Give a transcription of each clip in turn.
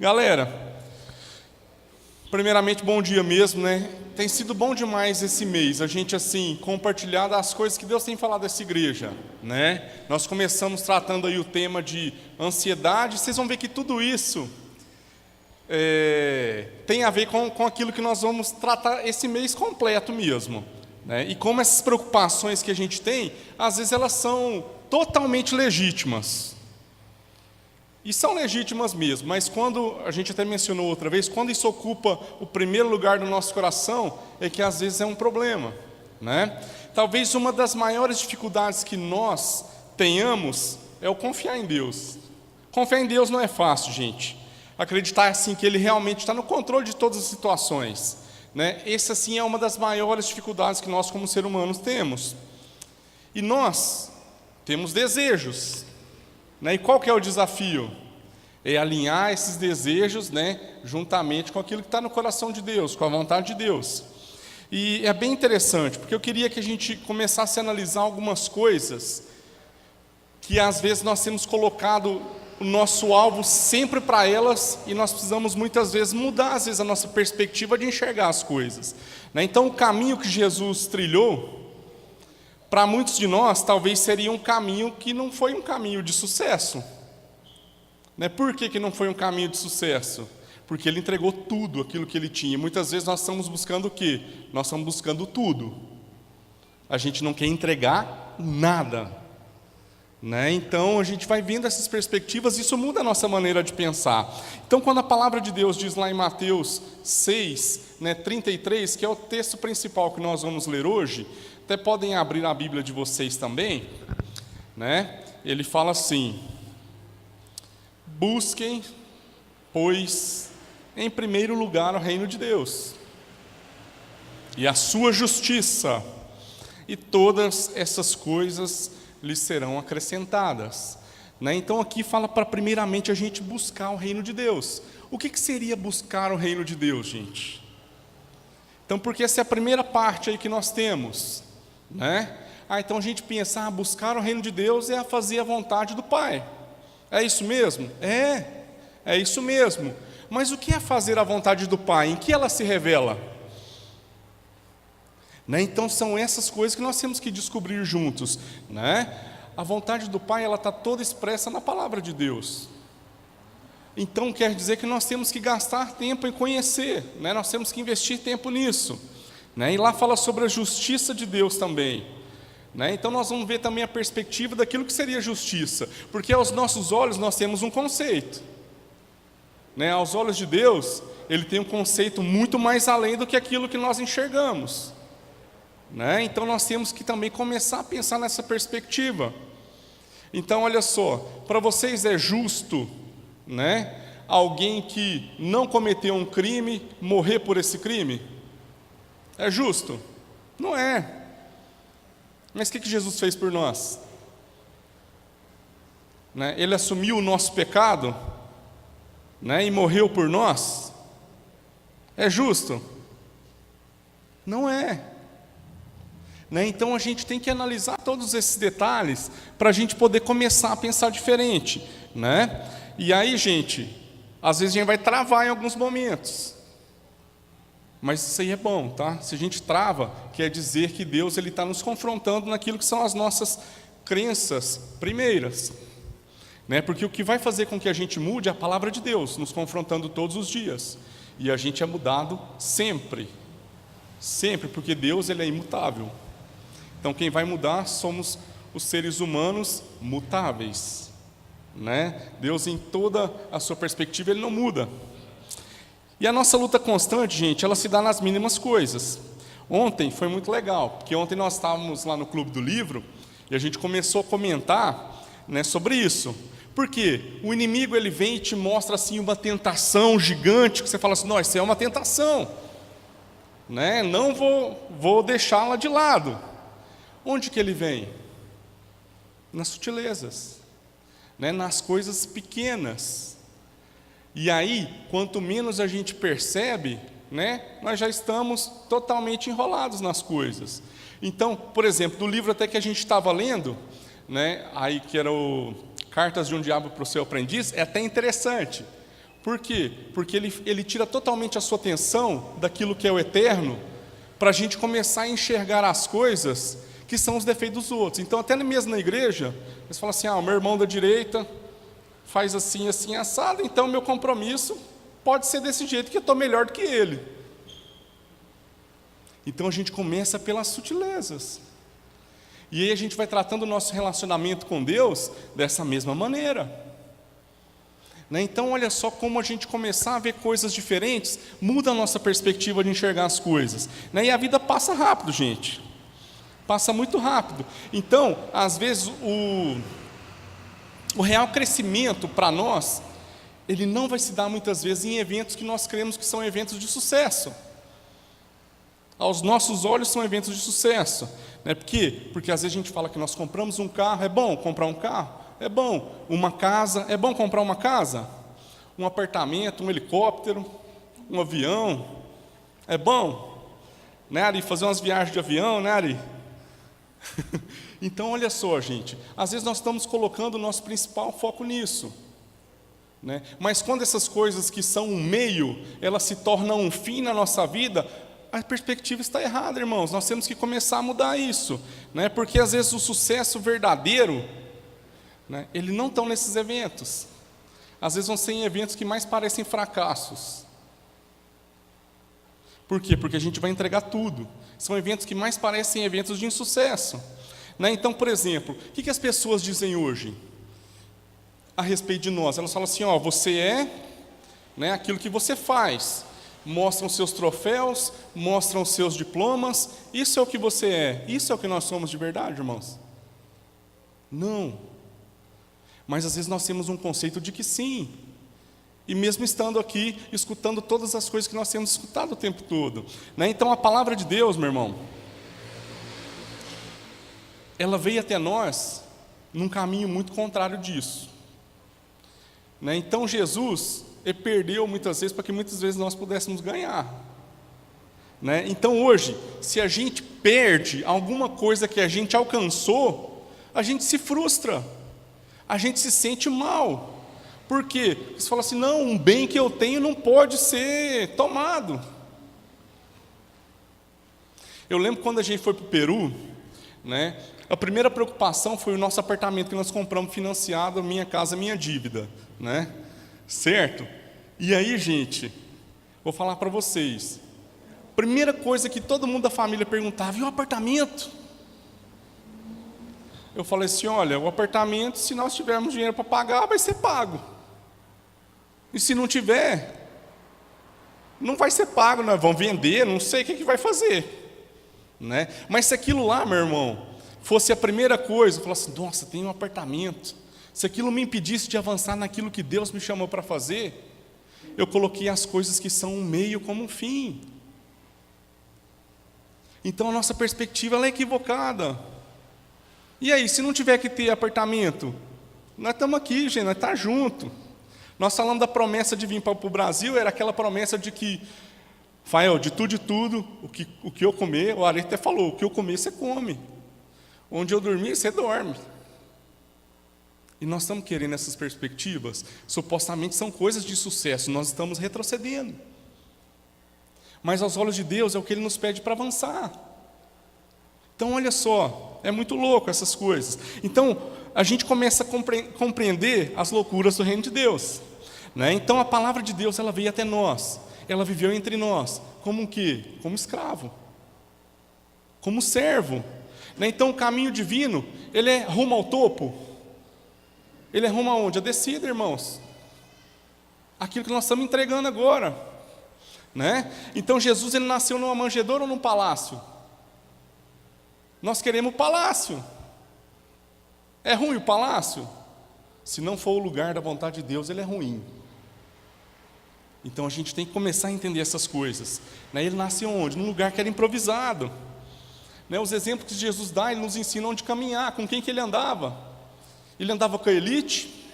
Galera, primeiramente bom dia mesmo, né? Tem sido bom demais esse mês, a gente assim, compartilhar as coisas que Deus tem falado dessa igreja, né? Nós começamos tratando aí o tema de ansiedade, vocês vão ver que tudo isso tem a ver com aquilo que nós vamos tratar esse mês completo mesmo, né? E como essas preocupações que a gente tem, às vezes elas são totalmente legítimas. E são legítimas mesmo, mas quando, a gente até mencionou outra vez, quando isso ocupa o primeiro lugar do nosso coração, é que às vezes é um problema, né? Talvez uma das maiores dificuldades que nós tenhamos é o confiar em Deus. Confiar em Deus não é fácil, gente. Acreditar assim que Ele realmente está no controle de todas as situações, né? Essa assim é uma das maiores dificuldades que nós como seres humanos temos. E nós temos desejos, né? E qual que é o desafio? É alinhar esses desejos, né, juntamente com aquilo que está no coração de Deus, com a vontade de Deus. E é bem interessante, porque eu queria que a gente começasse a analisar algumas coisas que às vezes nós temos colocado o nosso alvo sempre para elas e nós precisamos muitas vezes mudar às vezes a nossa perspectiva de enxergar as coisas, né? Então o caminho que Jesus trilhou, para muitos de nós, talvez seria um caminho que não foi um caminho de sucesso, né? Por que não foi um caminho de sucesso? Porque Ele entregou tudo aquilo que Ele tinha. Muitas vezes nós estamos buscando o quê? Nós estamos buscando tudo. A gente não quer entregar nada, né? Então a gente vai vendo essas perspectivas, isso muda a nossa maneira de pensar. Então quando a palavra de Deus diz lá em Mateus 6, né, 33, que é o texto principal que nós vamos ler hoje, até podem abrir a Bíblia de vocês também, né? Ele fala assim: busquem, pois, em primeiro lugar o reino de Deus e a sua justiça, e todas essas coisas lhes serão acrescentadas, né? Então aqui fala para primeiramente a gente buscar o reino de Deus. O que seria buscar o reino de Deus, gente? Então, porque essa é a primeira parte aí que nós temos, né? Então a gente pensa, buscar o reino de Deus é fazer a vontade do Pai. É isso mesmo? É isso mesmo. Mas o que é fazer a vontade do Pai? Em que ela se revela? Né? Então são essas coisas que nós temos que descobrir juntos, né? A vontade do Pai, ela está toda expressa na palavra de Deus. Então quer dizer que nós temos que gastar tempo em conhecer, né? Nós temos que investir tempo nisso, né? E lá fala sobre a justiça de Deus também, né? Então nós vamos ver também a perspectiva daquilo que seria justiça, porque aos nossos olhos nós temos um conceito, né? Aos olhos de Deus, Ele tem um conceito muito mais além do que aquilo que nós enxergamos, né? Então nós temos que também começar a pensar nessa perspectiva. Então olha só, para vocês é justo, né, alguém que não cometeu um crime morrer por esse crime? É justo? Não é. Mas o que Jesus fez por nós? Né? Ele assumiu o nosso pecado, né, e morreu por nós? É justo? Não é. Né? Então a gente tem que analisar todos esses detalhes para a gente poder começar a pensar diferente, né? E aí, gente, às vezes a gente vai travar em alguns momentos, mas isso aí é bom, tá? Se a gente trava, quer dizer que Deus está nos confrontando naquilo que são as nossas crenças primeiras, né? Porque o que vai fazer com que a gente mude é a palavra de Deus, nos confrontando todos os dias, e a gente é mudado sempre, sempre, porque Deus Ele é imutável. Então quem vai mudar somos os seres humanos mutáveis, né? Deus, em toda a sua perspectiva, Ele não muda. E a nossa luta constante, gente, ela se dá nas mínimas coisas. Ontem foi muito legal, porque ontem nós estávamos lá no Clube do Livro e a gente começou a comentar, né, sobre isso. Porque o inimigo, ele vem e te mostra assim uma tentação gigante, que você fala assim: não, isso é uma tentação, né? Não vou deixá-la de lado. Onde que ele vem? Nas sutilezas, né? Nas coisas pequenas. E aí, quanto menos a gente percebe, né, nós já estamos totalmente enrolados nas coisas. Então, por exemplo, do livro até que a gente estava lendo, né, aí que era o Cartas de um Diabo para o Seu Aprendiz, é até interessante. Por quê? Porque ele tira totalmente a sua atenção daquilo que é o eterno, para a gente começar a enxergar as coisas que são os defeitos dos outros. Então, até mesmo na igreja, eles falam assim: o meu irmão da direita faz assim, assim, assado, então meu compromisso pode ser desse jeito, que eu estou melhor do que ele. Então a gente começa pelas sutilezas. E aí a gente vai tratando o nosso relacionamento com Deus dessa mesma maneira. Então olha só como a gente começar a ver coisas diferentes, muda a nossa perspectiva de enxergar as coisas. E a vida passa rápido, gente. Passa muito rápido. Então, às vezes, o real crescimento para nós, ele não vai se dar muitas vezes em eventos que nós cremos que são eventos de sucesso. Aos nossos olhos são eventos de sucesso. Por quê? Porque às vezes a gente fala que nós compramos um carro, é bom comprar um carro? É bom. Uma casa, é bom comprar uma casa? Um apartamento, um helicóptero, um avião, é bom? Ari? Fazer umas viagens de avião, Ari? Então olha só, gente, às vezes nós estamos colocando o nosso principal foco nisso. Mas quando essas coisas que são um meio, elas se tornam um fim na nossa vida, a perspectiva está errada, irmãos. Nós temos que começar a mudar isso, porque às vezes o sucesso verdadeiro, ele não está nesses eventos. Às vezes vão ser em eventos que mais parecem fracassos. Por quê? Porque a gente vai entregar tudo. São eventos que mais parecem eventos de insucesso. Então, por exemplo, o que as pessoas dizem hoje a respeito de nós? Elas falam assim: você é aquilo que você faz. Mostram seus troféus, mostram seus diplomas. Isso é o que você é. Isso é o que nós somos de verdade, irmãos? Não. Mas às vezes nós temos um conceito de que sim. E mesmo estando aqui, escutando todas as coisas que nós temos escutado o tempo todo. Então a palavra de Deus, meu irmão, ela veio até nós num caminho muito contrário disso. Então Jesus, ele perdeu muitas vezes para que muitas vezes nós pudéssemos ganhar. Então hoje, se a gente perde alguma coisa que a gente alcançou, a gente se frustra, a gente se sente mal. Por quê? Você fala assim: não, um bem que eu tenho não pode ser tomado. Eu lembro quando a gente foi para o Peru, a primeira preocupação foi o nosso apartamento que nós compramos financiado, Minha Casa Minha Dívida, certo? E aí, gente, vou falar para vocês, primeira coisa que todo mundo da família perguntava: e o apartamento? Eu falei assim: olha, o apartamento, se nós tivermos dinheiro para pagar, vai ser pago. E se não tiver, não vai ser pago, nós vamos vender, não sei o que vai fazer. Mas se aquilo lá, meu irmão, fosse a primeira coisa, eu falasse assim: nossa, tem um apartamento. Se aquilo me impedisse de avançar naquilo que Deus me chamou para fazer, eu coloquei as coisas que são um meio como um fim. Então a nossa perspectiva ela é equivocada. E aí, se não tiver que ter apartamento, nós estamos aqui, gente, nós estamos juntos. Nós falamos da promessa de vir para o Brasil, era aquela promessa de que, Fael, de tudo, o que eu comer, o Ari até falou: o que eu comer, você come. Onde eu dormir, você dorme. E nós estamos querendo essas perspectivas, supostamente são coisas de sucesso, nós estamos retrocedendo. Mas aos olhos de Deus é o que Ele nos pede para avançar. Então olha só, é muito louco essas coisas. Então a gente começa a compreender as loucuras do reino de Deus. Então a palavra de Deus ela veio até nós, ela viveu entre nós, como o quê? Como escravo, como servo. Então o caminho divino, ele é rumo ao topo. Ele é rumo aonde? A descida, irmãos. Aquilo que nós estamos entregando agora. Então Jesus ele nasceu numa manjedoura ou num palácio? Nós queremos o palácio. É ruim o palácio? Se não for o lugar da vontade de Deus, ele é ruim. Então a gente tem que começar a entender essas coisas. Ele nasceu onde? Num lugar que era improvisado. Os exemplos que Jesus dá, ele nos ensina onde caminhar, com quem que ele andava. Ele andava com a elite,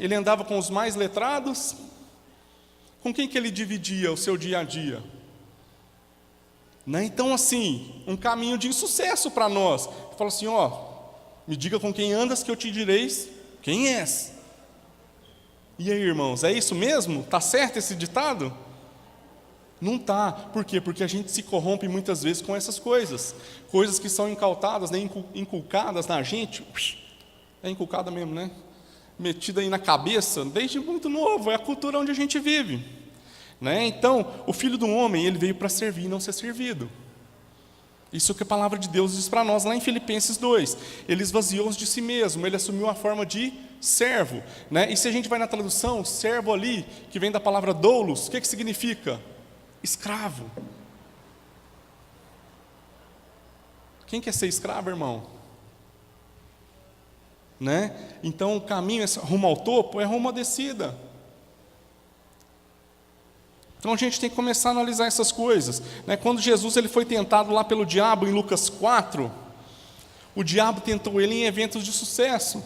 ele andava com os mais letrados. Com quem que ele dividia o seu dia a dia? Então assim, um caminho de insucesso para nós. Ele fala assim: me diga com quem andas que eu te direis quem és. E aí, irmãos, é isso mesmo? Está certo esse ditado? Não está. Por quê? Porque a gente se corrompe muitas vezes com essas coisas. Coisas que são inculcadas, né? Inculcadas na gente. É inculcada mesmo, né? Metida aí na cabeça, desde muito novo. É a cultura onde a gente vive. Né? Então, o Filho do Homem, ele veio para servir e não ser servido. Isso que a palavra de Deus diz para nós lá em Filipenses 2. Ele esvaziou-se de si mesmo, ele assumiu a forma de servo. Né? E se a gente vai na tradução, servo ali, que vem da palavra doulos, o que significa? Escravo. Quem quer ser escravo, irmão? Né? Então o caminho rumo ao topo é rumo à descida. Então a gente tem que começar a analisar essas coisas. Né? Quando Jesus ele foi tentado lá pelo diabo em Lucas 4, o diabo tentou ele em eventos de sucesso.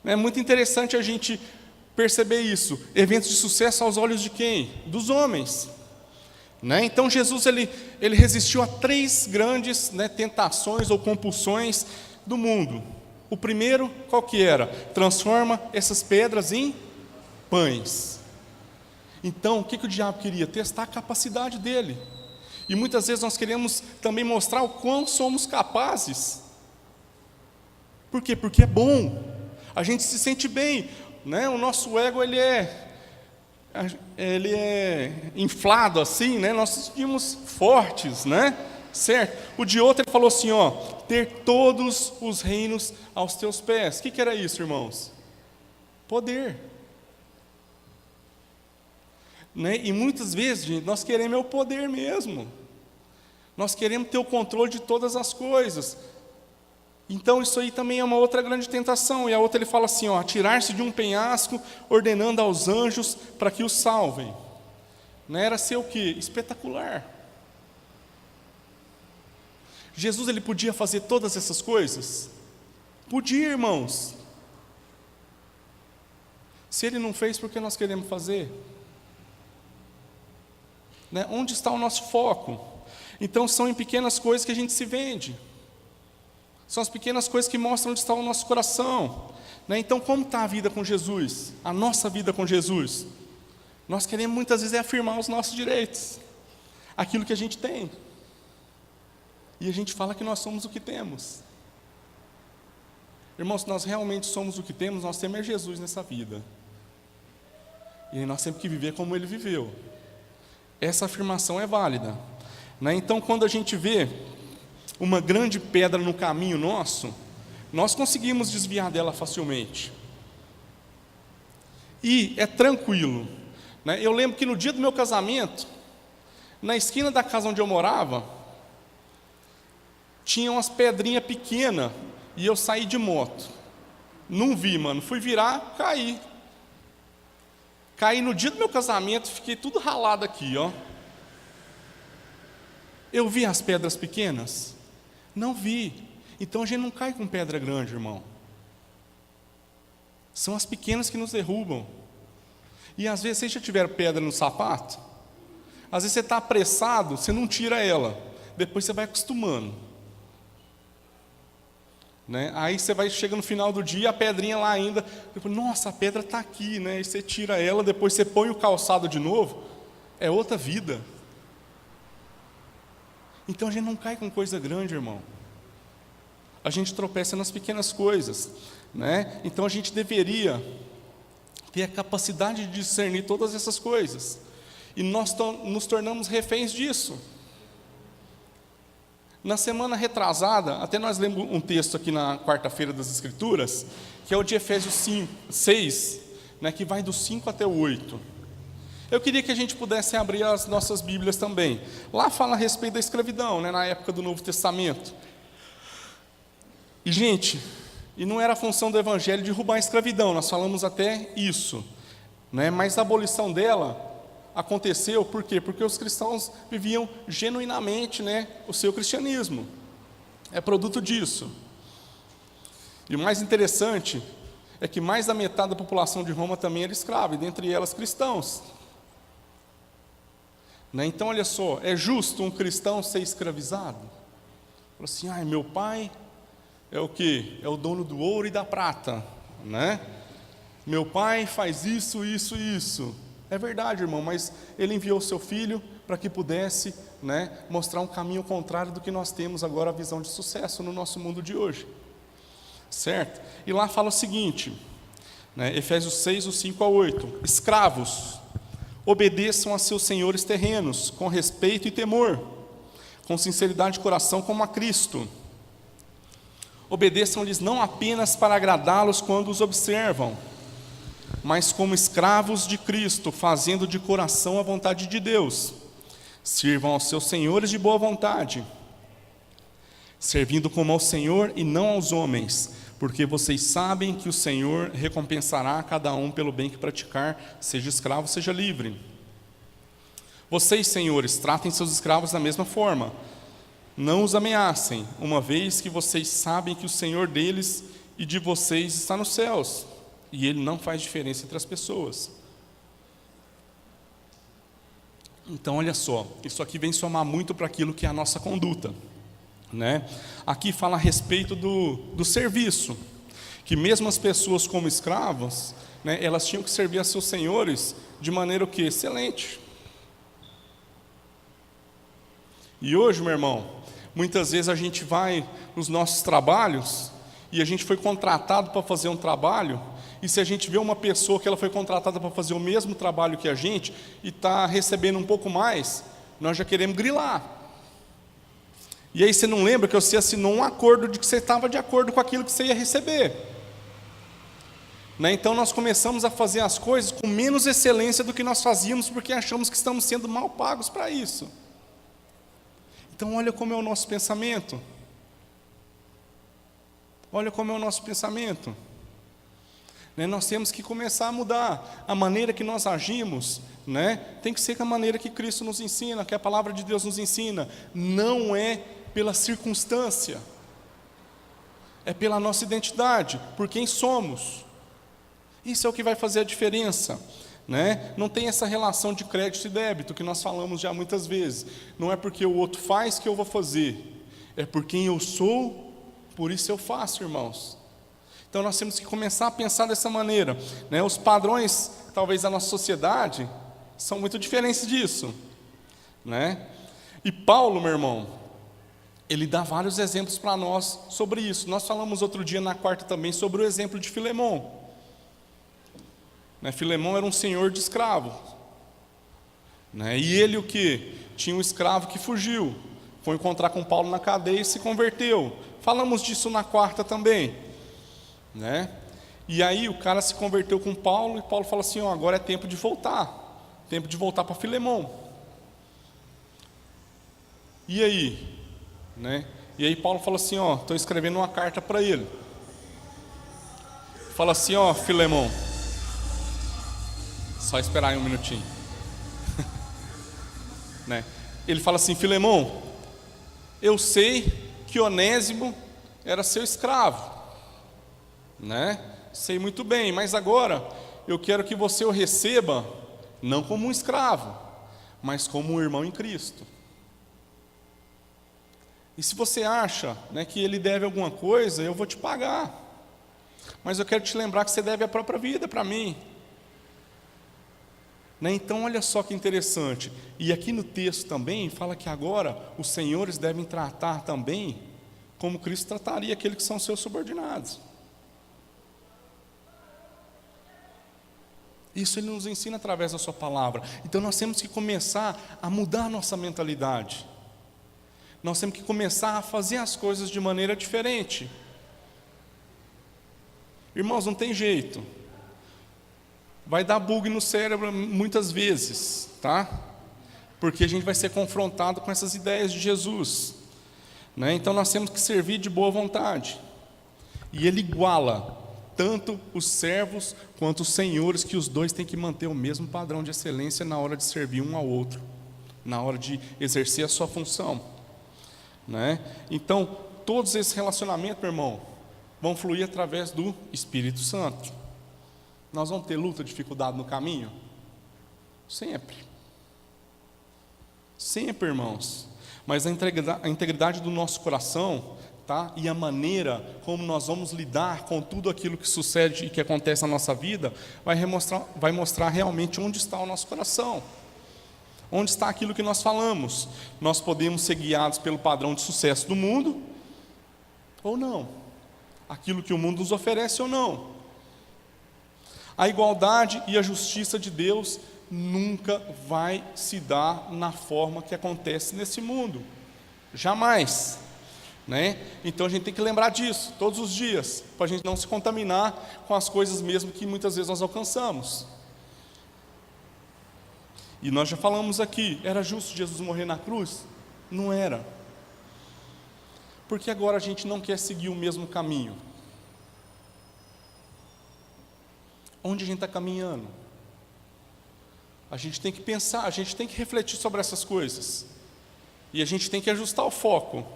É muito interessante a gente perceber isso. Eventos de sucesso aos olhos de quem? Dos homens. Né? Então Jesus ele resistiu a 3 grandes, né, tentações ou compulsões do mundo. O primeiro, qual que era? Transforma essas pedras em pães. Então, o que o diabo queria? Testar a capacidade dele. E muitas vezes nós queremos também mostrar o quão somos capazes. Por quê? Porque é bom. A gente se sente bem. Né? O nosso ego, ele é inflado assim, né? Nós nos sentimos fortes, né? Certo? O de outro, ele falou assim, ó, ter todos os reinos aos teus pés. O que era isso, irmãos? Poder. Né? E muitas vezes, gente, nós queremos o poder mesmo. Nós queremos ter o controle de todas as coisas. Então isso aí também é uma outra grande tentação. E a outra ele fala assim, ó, atirar-se de um penhasco, ordenando aos anjos para que os salvem. Não era ser o quê? Espetacular. Jesus ele podia fazer todas essas coisas? Podia, irmãos. Se ele não fez, por que nós queremos fazer? Né? Onde está o nosso foco? Então são em pequenas coisas que a gente se vende. São as pequenas coisas que mostram onde está o nosso coração. Né? Então como está a vida com Jesus? A nossa vida com Jesus? Nós queremos muitas vezes afirmar os nossos direitos. Aquilo que a gente tem. E a gente fala que nós somos o que temos. Irmãos, se nós realmente somos o que temos, nós temos Jesus nessa vida. E nós temos que viver como Ele viveu. Essa afirmação é válida. Né? Então, quando a gente vê uma grande pedra no caminho nosso, nós conseguimos desviar dela facilmente. E é tranquilo. Né? Eu lembro que no dia do meu casamento, na esquina da casa onde eu morava, tinha umas pedrinhas pequenas, e eu saí de moto. Não vi, mano. Fui virar, caí. Caí no dia do meu casamento, fiquei tudo ralado aqui, ó. Eu vi as pedras pequenas? Não vi. Então a gente não cai com pedra grande, irmão. São as pequenas que nos derrubam. E às vezes, vocês já tiveram pedra no sapato? Às vezes você está apressado, você não tira ela. Depois você vai acostumando. Né? Aí você vai, chega no final do dia, a pedrinha lá ainda, depois, nossa, a pedra está aqui, né? E você tira ela, depois você põe o calçado de novo, é outra vida. Então a gente não cai com coisa grande, irmão. A gente tropeça nas pequenas coisas, né? Então a gente deveria ter a capacidade de discernir todas essas coisas, e nós nos tornamos reféns disso. Na semana retrasada, até nós lemos um texto aqui na quarta-feira das Escrituras, que é o de Efésios 6, né, que vai do 5 até o 8. Eu queria que a gente pudesse abrir as nossas Bíblias também. Lá fala a respeito da escravidão, né, na época do Novo Testamento. E, gente, e não era a função do Evangelho derrubar a escravidão, nós falamos até isso. Né, mas a abolição dela aconteceu, por quê? Porque os cristãos viviam genuinamente, né, o seu cristianismo. É produto disso. E o mais interessante é que mais da metade da população de Roma também era escrava, e dentre elas cristãos. Né? Então, olha só, é justo um cristão ser escravizado? Fala assim, meu pai é o quê? É o dono do ouro e da prata, né? Meu pai faz isso, isso e isso. É verdade, irmão, mas ele enviou o seu filho para que pudesse, né, mostrar um caminho contrário do que nós temos agora, a visão de sucesso no nosso mundo de hoje. Certo? E lá fala o seguinte, né, Efésios 6, o 5 a 8. Escravos, obedeçam a seus senhores terrenos, com respeito e temor, com sinceridade de coração, como a Cristo. Obedeçam-lhes não apenas para agradá-los quando os observam, mas como escravos de Cristo, fazendo de coração a vontade de Deus. Sirvam aos seus senhores de boa vontade, servindo como ao Senhor e não aos homens, porque vocês sabem que o Senhor recompensará a cada um pelo bem que praticar, seja escravo, seja livre. Vocês, senhores, tratem seus escravos da mesma forma. Não os ameacem, uma vez que vocês sabem que o Senhor deles e de vocês está nos céus, e Ele não faz diferença entre as pessoas. Então, olha só, isso aqui vem somar muito para aquilo que é a nossa conduta, né? Aqui fala a respeito do serviço, que mesmo as pessoas como escravas, né, elas tinham que servir a seus senhores de maneira o quê? Excelente. E hoje, meu irmão, muitas vezes a gente vai nos nossos trabalhos e a gente foi contratado para fazer um trabalho, e se a gente vê uma pessoa que ela foi contratada para fazer o mesmo trabalho que a gente e está recebendo um pouco mais, nós já queremos grilar. E aí você não lembra que você assinou um acordo de que você estava de acordo com aquilo que você ia receber, né? Então nós começamos a fazer as coisas com menos excelência do que nós fazíamos, porque achamos que estamos sendo mal pagos para isso. Então olha como é o nosso pensamento. Olha como é o nosso pensamento. Né? Nós temos que começar a mudar a maneira que nós agimos, né? Tem que ser com a maneira que Cristo nos ensina, que a palavra de Deus nos ensina. Não é pela circunstância, é pela nossa identidade, por quem somos. Isso é o que vai fazer a diferença, né? Não tem essa relação de crédito e débito que nós falamos já muitas vezes. Não é porque o outro faz que eu vou fazer, é por quem eu sou, por isso eu faço, irmãos. Então nós temos que começar a pensar dessa maneira, né? Os padrões, talvez, da nossa sociedade são muito diferentes disso, né? E Paulo, meu irmão, ele dá vários exemplos para nós sobre isso. Nós falamos outro dia na quarta também sobre o exemplo de Filemon, né? Filemon era um senhor de escravo, né? E ele o que? Tinha um escravo que fugiu, foi encontrar com Paulo na cadeia e se converteu. Falamos disso na quarta também, né? E aí o cara se converteu com Paulo, e Paulo fala assim, ó, agora é tempo de voltar para Filemon. E aí, né? E aí Paulo fala assim, ó, estou escrevendo uma carta para ele. Fala assim, ó, Filemon, só esperar aí um minutinho. Né? Ele fala assim, Filemon, eu sei que Onésimo era seu escravo, né? Sei muito bem, mas agora eu quero que você o receba não como um escravo, mas como um irmão em Cristo. E se você acha, né, que ele deve alguma coisa, eu vou te pagar, mas eu quero te lembrar que você deve a própria vida para mim, né? Então olha só que interessante, e aqui no texto também fala que agora os senhores devem tratar também como Cristo trataria aqueles que são seus subordinados. Isso Ele nos ensina através da sua palavra. Então nós temos que começar a mudar a nossa mentalidade. Nós temos que começar a fazer as coisas de maneira diferente. Irmãos, não tem jeito. Vai dar bug no cérebro muitas vezes, tá? Porque a gente vai ser confrontado com essas ideias de Jesus, né? Então nós temos que servir de boa vontade. E Ele iguala tanto os servos quanto os senhores, que os dois têm que manter o mesmo padrão de excelência na hora de servir um ao outro, na hora de exercer a sua função, né? Então, todos esses relacionamentos, meu irmão, vão fluir através do Espírito Santo. Nós vamos ter luta, dificuldade no caminho? Sempre. Sempre, irmãos. Mas a integridade do nosso coração tá? E a maneira como nós vamos lidar com tudo aquilo que sucede e que acontece na nossa vida vai mostrar realmente onde está o nosso coração, onde está aquilo que nós falamos. Nós podemos ser guiados pelo padrão de sucesso do mundo ou não, aquilo que o mundo nos oferece ou não. A igualdade e a justiça de Deus nunca vai se dar na forma que acontece nesse mundo, jamais, né? Então a gente tem que lembrar disso todos os dias, para a gente não se contaminar com as coisas mesmo que muitas vezes nós alcançamos. E nós já falamos aqui, era justo Jesus morrer na cruz? Não era. Porque agora a gente não quer seguir o mesmo caminho. Onde a gente está caminhando? A gente tem que pensar, a gente tem que refletir sobre essas coisas. E a gente tem que ajustar o foco,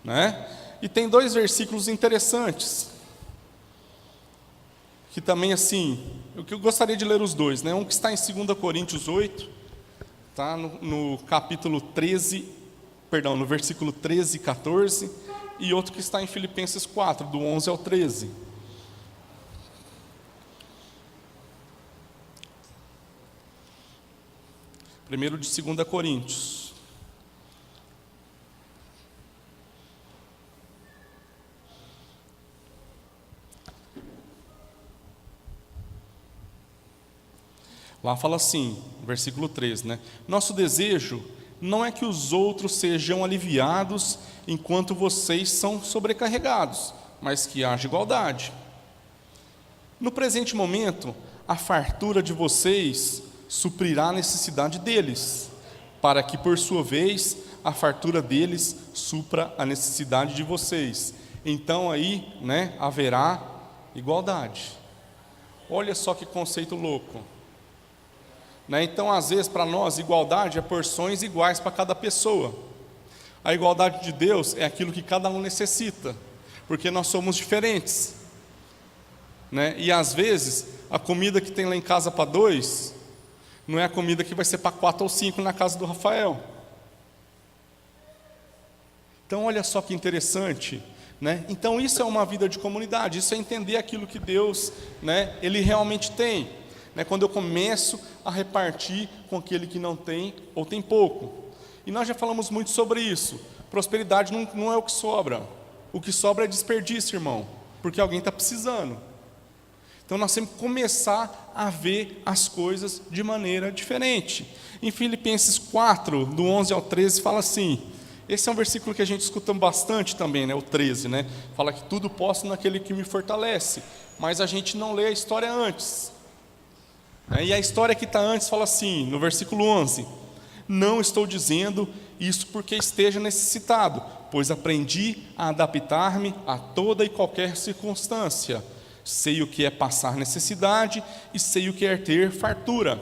né? E tem 2 versículos interessantes, que também assim, eu gostaria de ler os 2, né? Um que está em 2 Coríntios 8, tá? no capítulo 13, perdão, no versículo 13 e 14, e outro que está em Filipenses 4, do 11 ao 13. Primeiro de 2 Coríntios. Lá fala assim, versículo 13, né? Nosso desejo não é que os outros sejam aliviados enquanto vocês são sobrecarregados, mas que haja igualdade. No presente momento, a fartura de vocês suprirá a necessidade deles, para que, por sua vez, a fartura deles supra a necessidade de vocês. Então aí, né, haverá igualdade. Olha só que conceito louco, né? Então, às vezes, para nós, igualdade é porções iguais para cada pessoa. A igualdade de Deus é aquilo que cada um necessita, porque nós somos diferentes, né? E às vezes, a comida que tem lá em casa para 2 não é a comida que vai ser para 4 ou 5 na casa do Rafael. Então olha só que interessante, né? Então isso é uma vida de comunidade, isso é entender aquilo que Deus, né, Ele realmente tem, né? Quando eu começo a repartir com aquele que não tem ou tem pouco. E nós já falamos muito sobre isso. Prosperidade não é o que sobra é desperdício, irmão, porque alguém está precisando. Então nós temos que começar a ver as coisas de maneira diferente. Em Filipenses 4, do 11 ao 13, fala assim, esse é um versículo que a gente escuta bastante também, né, o 13, né? Fala que tudo posso naquele que me fortalece, mas a gente não lê a história antes, né? E a história que está antes fala assim, no versículo 11, não estou dizendo isso porque esteja necessitado, pois aprendi a adaptar-me a toda e qualquer circunstância. Sei o que é passar necessidade e sei o que é ter fartura.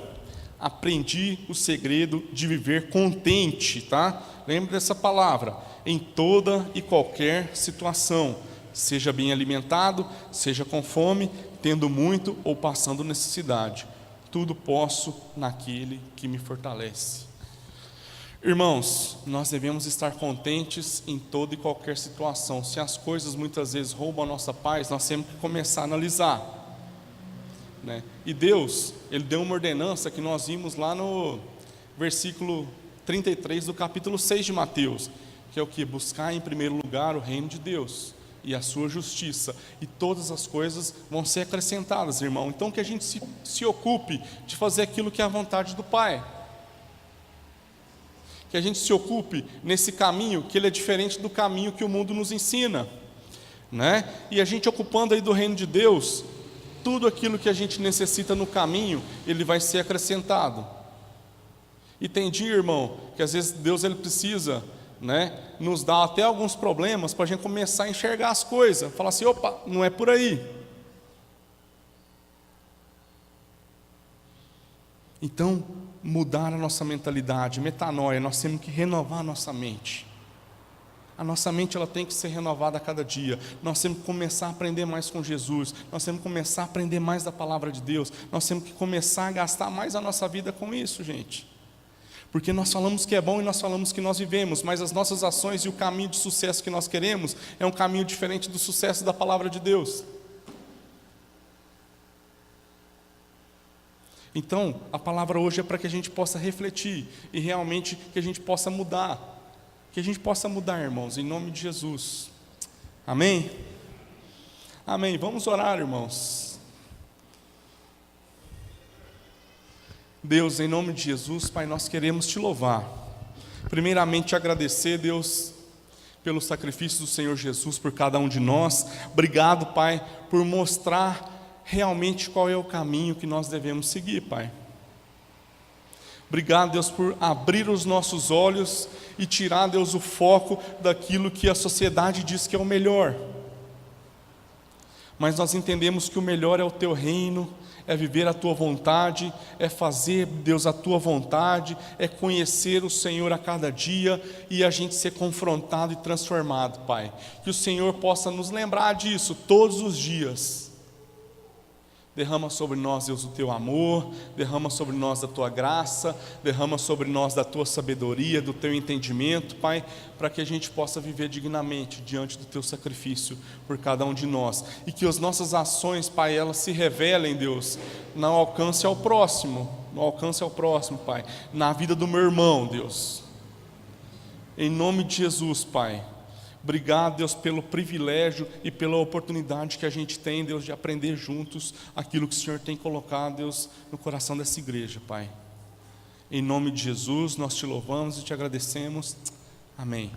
Aprendi o segredo de viver contente, tá? Lembre dessa palavra, em toda e qualquer situação, seja bem alimentado, seja com fome, tendo muito ou passando necessidade. Tudo posso naquele que me fortalece. Irmãos, nós devemos estar contentes em toda e qualquer situação. Se as coisas muitas vezes roubam a nossa paz, nós temos que começar a analisar, né? E Deus, Ele deu uma ordenança que nós vimos lá no versículo 33 do capítulo 6 de Mateus, que é o que? Buscar em primeiro lugar o reino de Deus e a sua justiça, e todas as coisas vão ser acrescentadas, irmão. Então que a gente se ocupe de fazer aquilo que é a vontade do Pai, que a gente se ocupe nesse caminho, que ele é diferente do caminho que o mundo nos ensina, né? E a gente ocupando aí do reino de Deus, tudo aquilo que a gente necessita no caminho, ele vai ser acrescentado. E tem dia, irmão, que às vezes Deus ele precisa, né, nos dar até alguns problemas para a gente começar a enxergar as coisas, falar assim, opa, não é por aí. Então, mudar a nossa mentalidade, metanoia, nós temos que renovar a nossa mente. A nossa mente ela tem que ser renovada a cada dia. Nós temos que começar a aprender mais com Jesus. Nós temos que começar a aprender mais da palavra de Deus. Nós temos que começar a gastar mais a nossa vida com isso, gente. Porque nós falamos que é bom e nós falamos que nós vivemos, mas as nossas ações e o caminho de sucesso que nós queremos é um caminho diferente do sucesso da palavra de Deus. Então, a palavra hoje é para que a gente possa refletir e realmente que a gente possa mudar. Que a gente possa mudar, irmãos, em nome de Jesus. Amém? Amém. Vamos orar, irmãos. Deus, em nome de Jesus, Pai, nós queremos te louvar. Primeiramente, agradecer, Deus, pelo sacrifício do Senhor Jesus por cada um de nós. Obrigado, Pai, por mostrar realmente qual é o caminho que nós devemos seguir, Pai. Obrigado, Deus, por abrir os nossos olhos e tirar, Deus, o foco daquilo que a sociedade diz que é o melhor. Mas nós entendemos que o melhor é o Teu reino, é viver a Tua vontade, é fazer, Deus, a Tua vontade, é conhecer o Senhor a cada dia e a gente ser confrontado e transformado, Pai. Que o Senhor possa nos lembrar disso todos os dias. Derrama sobre nós, Deus, o Teu amor, derrama sobre nós da Tua graça, derrama sobre nós da Tua sabedoria, do Teu entendimento, Pai, para que a gente possa viver dignamente diante do Teu sacrifício por cada um de nós. E que as nossas ações, Pai, elas se revelem, Deus, no alcance ao próximo, Pai, na vida do meu irmão, Deus. Em nome de Jesus, Pai. Obrigado, Deus, pelo privilégio e pela oportunidade que a gente tem, Deus, de aprender juntos aquilo que o Senhor tem colocado, Deus, no coração dessa igreja, Pai. Em nome de Jesus, nós te louvamos e te agradecemos. Amém.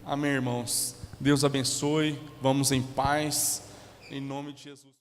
Amém, irmãos. Deus abençoe. Vamos em paz. Em nome de Jesus.